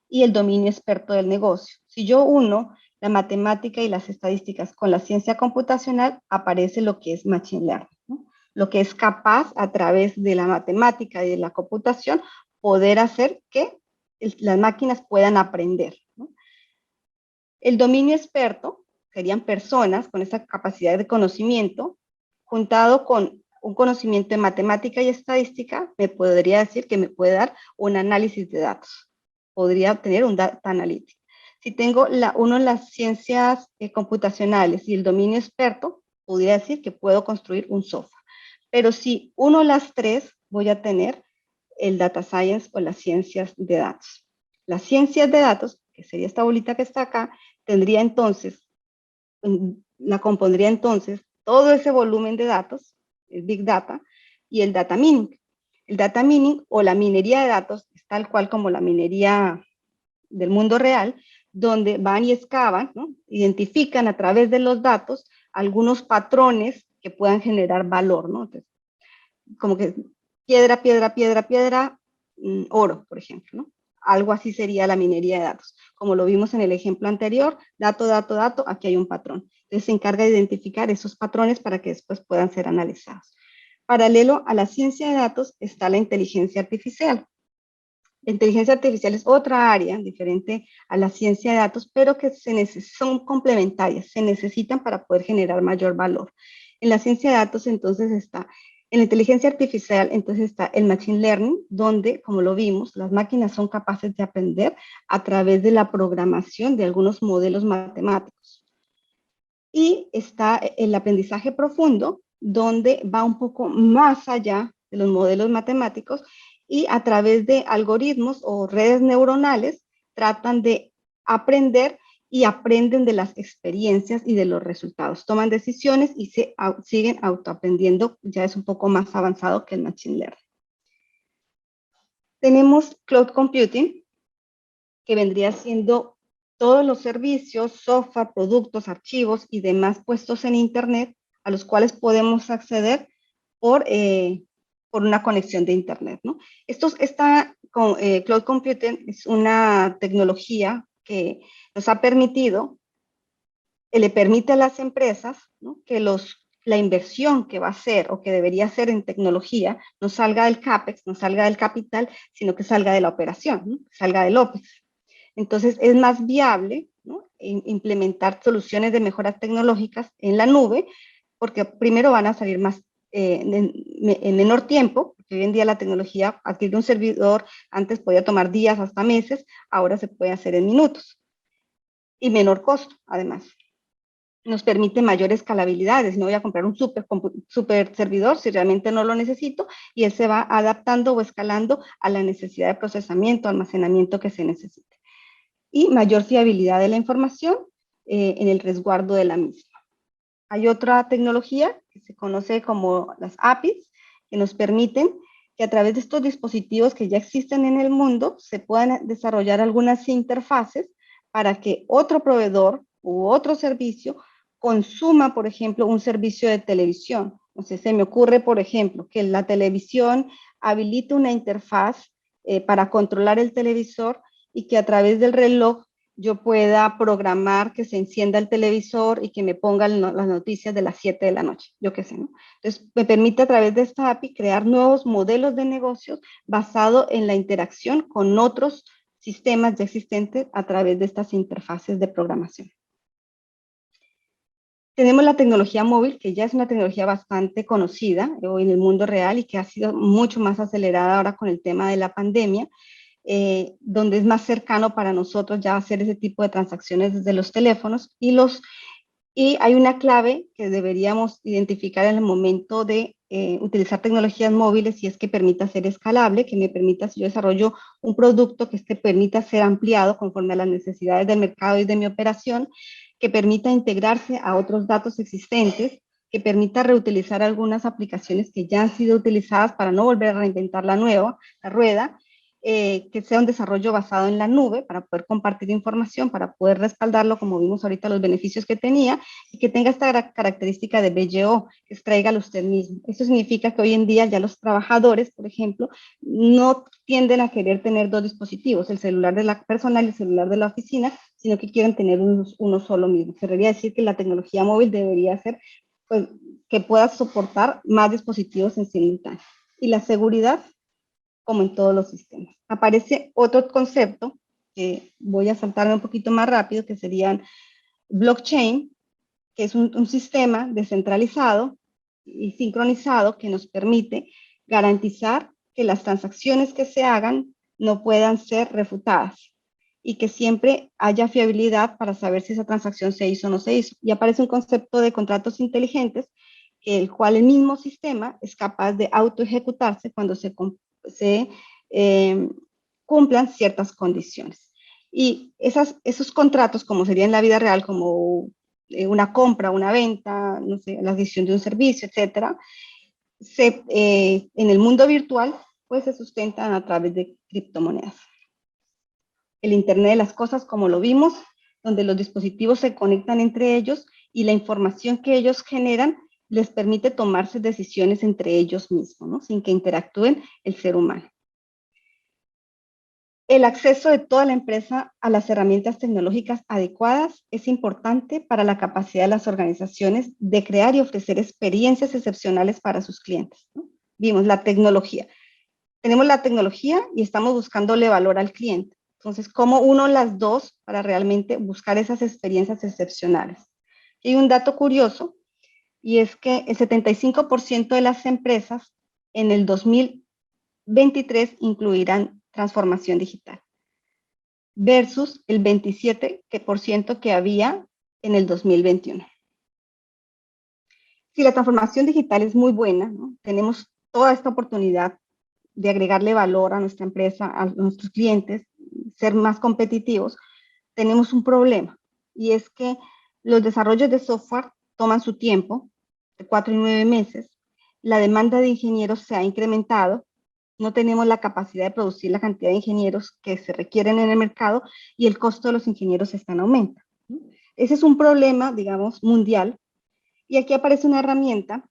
y el dominio experto del negocio. Si yo uno la matemática y las estadísticas con la ciencia computacional, aparece lo que es Machine Learning, ¿no? Lo que es capaz, a través de la matemática y de la computación, poder hacer que las máquinas puedan aprender, ¿no? El dominio experto serían personas con esa capacidad de conocimiento, juntado con un conocimiento de matemática y estadística, me podría decir que me puede dar un análisis de datos. Podría obtener un data analytics. Si tengo uno en las ciencias computacionales y el dominio experto, podría decir que puedo construir un software. Pero si uno las tres, voy a tener el data science o las ciencias de datos. Las ciencias de datos, que sería esta bolita que está acá, tendría entonces, la compondría entonces todo ese volumen de datos, el Big Data, y el Data Mining. El Data Mining o la minería de datos es tal cual como la minería del mundo real, donde van y excavan, ¿no? Identifican a través de los datos algunos patrones que puedan generar valor, ¿no? Entonces, como que piedra, piedra, piedra, piedra, oro, por ejemplo, ¿no? Algo así sería la minería de datos. Como lo vimos en el ejemplo anterior, dato, dato, dato, aquí hay un patrón. Entonces se encarga de identificar esos patrones para que después puedan ser analizados. Paralelo a la ciencia de datos está la inteligencia artificial. La inteligencia artificial es otra área diferente a la ciencia de datos, pero que son complementarias, se necesitan para poder generar mayor valor. En la ciencia de datos entonces está, en la inteligencia artificial entonces está el machine learning, donde, como lo vimos, las máquinas son capaces de aprender a través de la programación de algunos modelos matemáticos. Y está el aprendizaje profundo, donde va un poco más allá de los modelos matemáticos y a través de algoritmos o redes neuronales tratan de aprender y aprenden de las experiencias y de los resultados. Toman decisiones y siguen autoaprendiendo, ya es un poco más avanzado que el Machine Learning. Tenemos Cloud Computing, que vendría siendo todos los servicios, software, productos, archivos y demás puestos en Internet a los cuales podemos acceder por una conexión de Internet, ¿no? Cloud Computing es una tecnología que nos ha permitido, le permite a las empresas, ¿no?, que la inversión que va a hacer o que debería hacer en tecnología no salga del CAPEX, no salga del capital, sino que salga de la operación, ¿no?, salga del OPEX. Entonces, es más viable, ¿no?, implementar soluciones de mejoras tecnológicas en la nube, porque primero van a salir más en menor tiempo, porque hoy en día la tecnología, adquirir un servidor, antes podía tomar días hasta meses, ahora se puede hacer en minutos. Y menor costo, además. Nos permite mayor escalabilidad, no voy a comprar un super servidor si realmente no lo necesito, y él se va adaptando o escalando a la necesidad de procesamiento, almacenamiento que se necesite. y mayor fiabilidad de la información en el resguardo de la misma. Hay otra tecnología que se conoce como las APIs, que nos permiten que a través de estos dispositivos que ya existen en el mundo se puedan desarrollar algunas interfaces para que otro proveedor u otro servicio consuma, por ejemplo, un servicio de televisión. Entonces, se me ocurre, por ejemplo, que la televisión habilite una interfaz para controlar el televisor y que a través del reloj yo pueda programar que se encienda el televisor y que me pongan las noticias de las 7 de la noche, yo qué sé, ¿no? Entonces, me permite a través de esta API crear nuevos modelos de negocios basado en la interacción con otros sistemas ya existentes a través de estas interfaces de programación. Tenemos la tecnología móvil, que ya es una tecnología bastante conocida hoy en el mundo real y que ha sido mucho más acelerada ahora con el tema de la pandemia, donde es más cercano para nosotros ya hacer ese tipo de transacciones desde los teléfonos y hay una clave que deberíamos identificar en el momento de utilizar tecnologías móviles y es que permita ser escalable, que me permita, si yo desarrollo un producto, que este permita ser ampliado conforme a las necesidades del mercado y de mi operación, que permita integrarse a otros datos existentes, que permita reutilizar algunas aplicaciones que ya han sido utilizadas para no volver a reinventar la rueda, que sea un desarrollo basado en la nube para poder compartir información, para poder respaldarlo, como vimos ahorita los beneficios que tenía, y que tenga esta característica de BYO, que extraígalo usted mismo. Eso significa que hoy en día ya los trabajadores, por ejemplo, no tienden a querer tener dos dispositivos, el celular de la personal y el celular de la oficina, sino que quieren tener uno solo mismo. Se debería decir que la tecnología móvil debería ser, pues, que pueda soportar más dispositivos en simultáneo. Y la seguridad, como en todos los sistemas. Aparece otro concepto que voy a saltarme un poquito más rápido, que serían blockchain, que es un sistema descentralizado y sincronizado que nos permite garantizar que las transacciones que se hagan no puedan ser refutadas y que siempre haya fiabilidad para saber si esa transacción se hizo o no se hizo. Y aparece un concepto de contratos inteligentes, el cual el mismo sistema es capaz de autoejecutarse cuando se cumplan ciertas condiciones. Y esos contratos, como sería en la vida real, como una compra, una venta, no sé, la adquisición de un servicio, etcétera, en el mundo virtual, pues se sustentan a través de criptomonedas. El Internet de las cosas, como lo vimos, donde los dispositivos se conectan entre ellos y la información que ellos generan les permite tomarse decisiones entre ellos mismos, ¿no? Sin que interactúen el ser humano. El acceso de toda la empresa a las herramientas tecnológicas adecuadas es importante para la capacidad de las organizaciones de crear y ofrecer experiencias excepcionales para sus clientes, ¿no? Vimos la tecnología. Tenemos la tecnología y estamos buscándole valor al cliente. Entonces, ¿cómo uno las dos para realmente buscar esas experiencias excepcionales? Hay un dato curioso y es que el 75% de las empresas en el 2023 incluirán transformación digital versus el 27% que había en el 2021. Si la transformación digital es muy buena, ¿no? Tenemos toda esta oportunidad de agregarle valor a nuestra empresa, a nuestros clientes, ser más competitivos, tenemos un problema y es que los desarrollos de software toman su tiempo, de 4 y 9 meses, la demanda de ingenieros se ha incrementado, no tenemos la capacidad de producir la cantidad de ingenieros que se requieren en el mercado y el costo de los ingenieros está en aumento. Ese es un problema, digamos, mundial, y aquí aparece una herramienta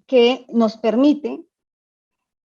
que nos permite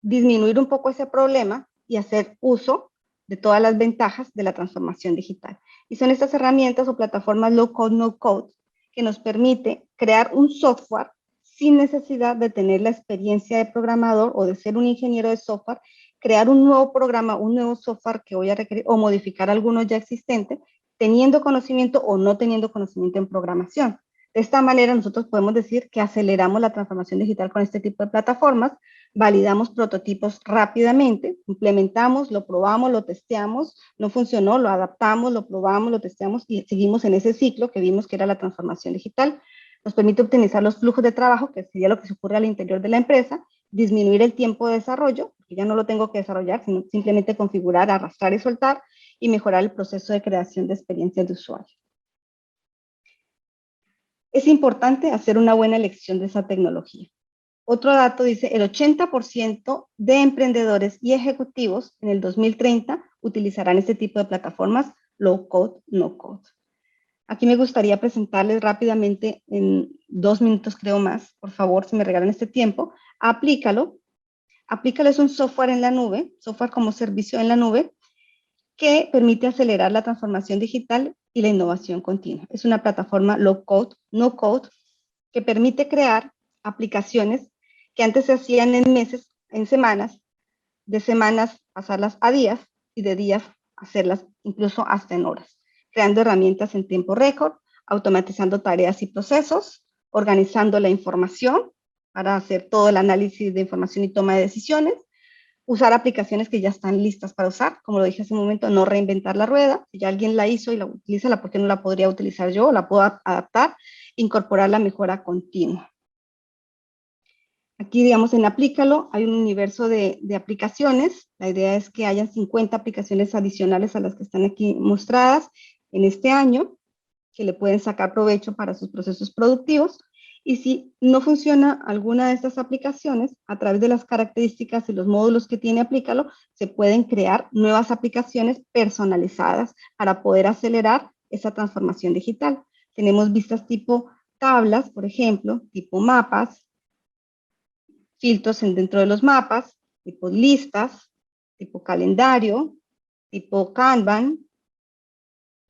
disminuir un poco ese problema y hacer uso de todas las ventajas de la transformación digital. Y son estas herramientas o plataformas low code, no code, que nos permite crear un software sin necesidad de tener la experiencia de programador o de ser un ingeniero de software, crear un nuevo programa, un nuevo software que voy a requerir o modificar algunos ya existentes, teniendo conocimiento o no teniendo conocimiento en programación. De esta manera nosotros podemos decir que aceleramos la transformación digital con este tipo de plataformas, validamos prototipos rápidamente, implementamos, lo probamos, lo testeamos, no funcionó, lo adaptamos, lo probamos, lo testeamos y seguimos en ese ciclo que vimos que era la transformación digital. Nos permite optimizar los flujos de trabajo, que sería lo que se ocurre al interior de la empresa, disminuir el tiempo de desarrollo, porque ya no lo tengo que desarrollar, sino simplemente configurar, arrastrar y soltar, y mejorar el proceso de creación de experiencias de usuario. Es importante hacer una buena elección de esa tecnología. Otro dato dice, el 80% de emprendedores y ejecutivos en el 2030 utilizarán este tipo de plataformas low code, no code. Aquí me gustaría presentarles rápidamente, en 2 minutos creo más, por favor, si me regalan este tiempo, Aplícalo. Aplícalo es un software en la nube, software como servicio en la nube, que permite acelerar la transformación digital y la innovación continua. Es una plataforma low code, no code, que permite crear aplicaciones que antes se hacían en meses, en semanas, de semanas pasarlas a días y de días hacerlas incluso hasta en horas, creando herramientas en tiempo récord, automatizando tareas y procesos, organizando la información para hacer todo el análisis de información y toma de decisiones, usar aplicaciones que ya están listas para usar, como lo dije hace un momento, no reinventar la rueda, si ya alguien la hizo y la utiliza, ¿por qué no la podría utilizar yo? La puedo adaptar, incorporar la mejora continua. Aquí, digamos, en Aplícalo hay un universo de aplicaciones. La idea es que hayan 50 aplicaciones adicionales a las que están aquí mostradas en este año, que le pueden sacar provecho para sus procesos productivos. Y si no funciona alguna de estas aplicaciones, a través de las características y los módulos que tiene Aplícalo, se pueden crear nuevas aplicaciones personalizadas para poder acelerar esa transformación digital. Tenemos vistas tipo tablas, por ejemplo, tipo mapas, filtros dentro de los mapas, tipo listas, tipo calendario, tipo Kanban,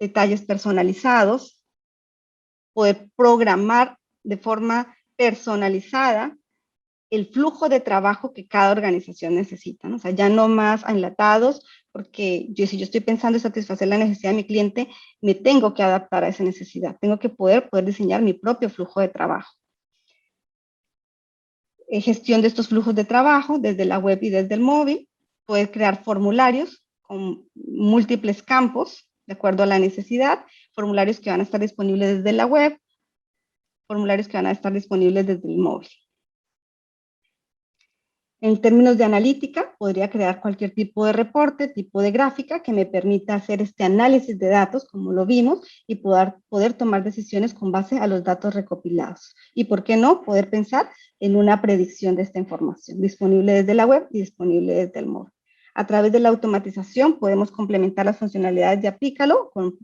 detalles personalizados, poder programar de forma personalizada el flujo de trabajo que cada organización necesita, ¿no? O sea, ya no más enlatados, porque si yo estoy pensando en satisfacer la necesidad de mi cliente, me tengo que adaptar a esa necesidad, tengo que poder diseñar mi propio flujo de trabajo. Gestión de estos flujos de trabajo desde la web y desde el móvil, poder crear formularios con múltiples campos de acuerdo a la necesidad, formularios que van a estar disponibles desde la web, formularios que van a estar disponibles desde el móvil. En términos de analítica, podría crear cualquier tipo de reporte, tipo de gráfica que me permita hacer este análisis de datos, como lo vimos, y poder tomar decisiones con base a los datos recopilados. Y, ¿por qué no?, poder pensar en una predicción de esta información, disponible desde la web y disponible desde el móvil. A través de la automatización podemos complementar las funcionalidades de Aplícalo, con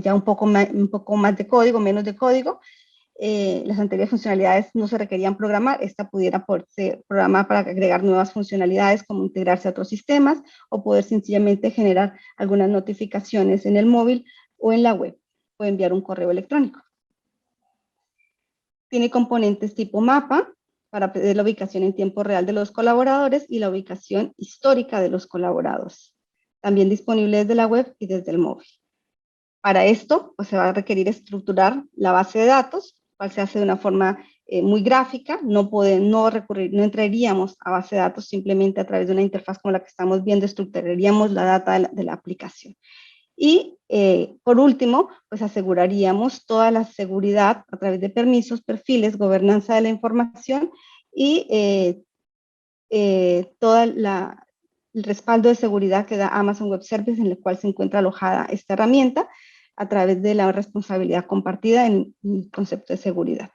ya un poco más de código, menos de código. Las anteriores funcionalidades no se requerían programar, esta pudiera ser programada para agregar nuevas funcionalidades como integrarse a otros sistemas o poder sencillamente generar algunas notificaciones en el móvil o en la web o enviar un correo electrónico. Tiene componentes tipo mapa para pedir la ubicación en tiempo real de los colaboradores y la ubicación histórica de los colaboradores. También disponible desde la web y desde el móvil. Para esto, pues, se va a requerir estructurar la base de datos, cual se hace de una forma muy gráfica, no entraríamos a base de datos simplemente a través de una interfaz como la que estamos viendo, estructuraríamos la data de la aplicación. Y por último, pues aseguraríamos toda la seguridad a través de permisos, perfiles, gobernanza de la información y todo el respaldo de seguridad que da Amazon Web Services, en el cual se encuentra alojada esta herramienta, a través de la responsabilidad compartida en el concepto de seguridad.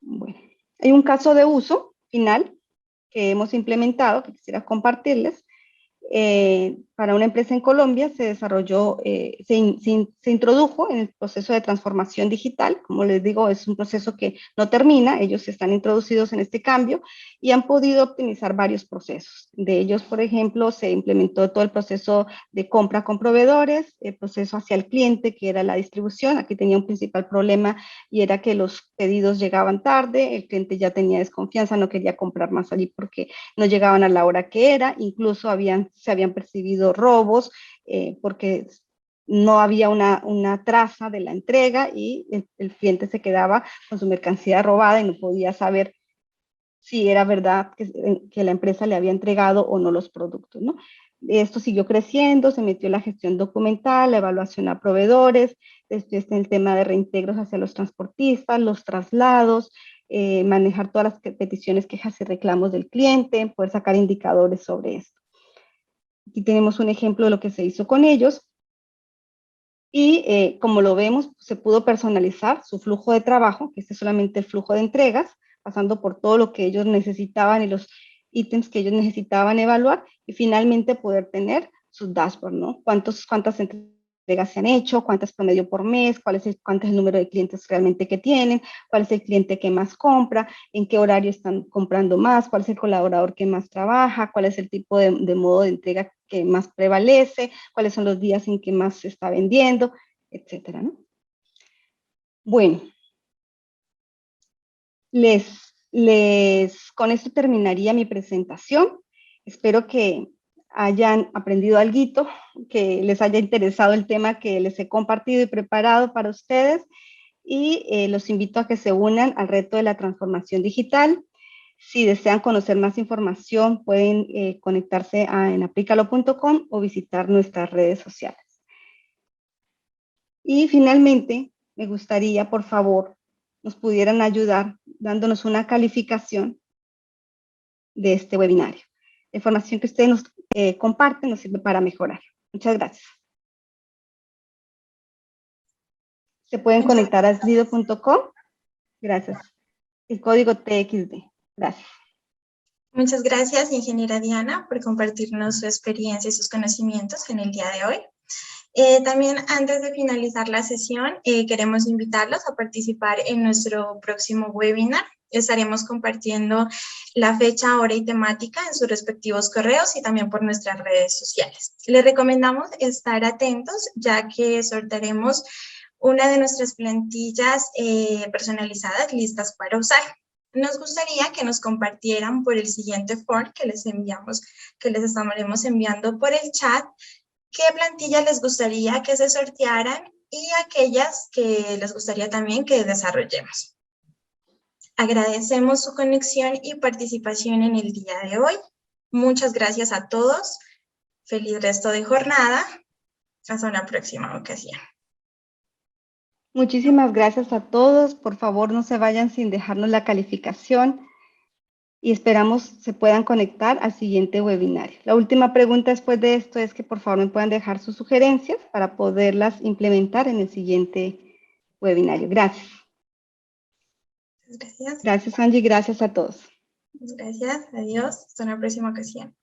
Bueno, hay un caso de uso final que hemos implementado, que quisiera compartirles. Para una empresa en Colombia se desarrolló, se introdujo en el proceso de transformación digital. Como les digo, es un proceso que no termina, ellos están introducidos en este cambio y han podido optimizar varios procesos. De ellos, por ejemplo, se implementó todo el proceso de compra con proveedores, el proceso hacia el cliente, que era la distribución. Aquí tenía un principal problema y era que los pedidos llegaban tarde, el cliente ya tenía desconfianza, no quería comprar más allí porque no llegaban a la hora que era, incluso se habían percibido robos porque no había una traza de la entrega y el cliente se quedaba con su mercancía robada y no podía saber si era verdad que la empresa le había entregado o no los productos, ¿no? Esto siguió creciendo, se metió la gestión documental, la evaluación a proveedores, después está el tema de reintegros hacia los transportistas, los traslados, manejar todas las peticiones, quejas y reclamos del cliente, poder sacar indicadores sobre esto. Aquí tenemos un ejemplo de lo que se hizo con ellos. Y como lo vemos, se pudo personalizar su flujo de trabajo, que este es solamente el flujo de entregas, pasando por todo lo que ellos necesitaban y los ítems que ellos necesitaban evaluar, y finalmente poder tener sus dashboards, ¿no? Cuántas entregas se han hecho, cuántas promedio por mes, cuánto es el número de clientes realmente que tienen, cuál es el cliente que más compra, en qué horario están comprando más, cuál es el colaborador que más trabaja, cuál es el tipo de modo de entrega que más prevalece, cuáles son los días en que más se está vendiendo, etcétera, ¿no? Bueno, con esto terminaría mi presentación. Espero que hayan aprendido algo, que les haya interesado el tema que les he compartido y preparado para ustedes, y los invito a que se unan al reto de la transformación digital. Si desean conocer más información, pueden conectarse en aplicalo.com o visitar nuestras redes sociales. Y finalmente, me gustaría, por favor, nos pudieran ayudar dándonos una calificación de este webinario. La información que ustedes nos comparten nos sirve para mejorar. Muchas gracias. Se pueden conectar a slido.com. Gracias. El código TXD. Gracias. Muchas gracias, ingeniera Diana, por compartirnos su experiencia y sus conocimientos en el día de hoy. También antes de finalizar la sesión, queremos invitarlos a participar en nuestro próximo webinar. Estaremos compartiendo la fecha, hora y temática en sus respectivos correos y también por nuestras redes sociales. Les recomendamos estar atentos, ya que sortearemos una de nuestras plantillas personalizadas listas para usar. Nos gustaría que nos compartieran por el siguiente form que les estaremos enviando por el chat, qué plantilla les gustaría que se sortearan y aquellas que les gustaría también que desarrollemos. Agradecemos su conexión y participación en el día de hoy. Muchas gracias a todos. Feliz resto de jornada. Hasta una próxima ocasión. Muchísimas gracias a todos. Por favor, no se vayan sin dejarnos la calificación y esperamos se puedan conectar al siguiente webinario. La última pregunta después de esto es que por favor me puedan dejar sus sugerencias para poderlas implementar en el siguiente webinario. Gracias. Gracias. Gracias, Angie. Gracias a todos. Gracias. Adiós. Hasta una próxima ocasión.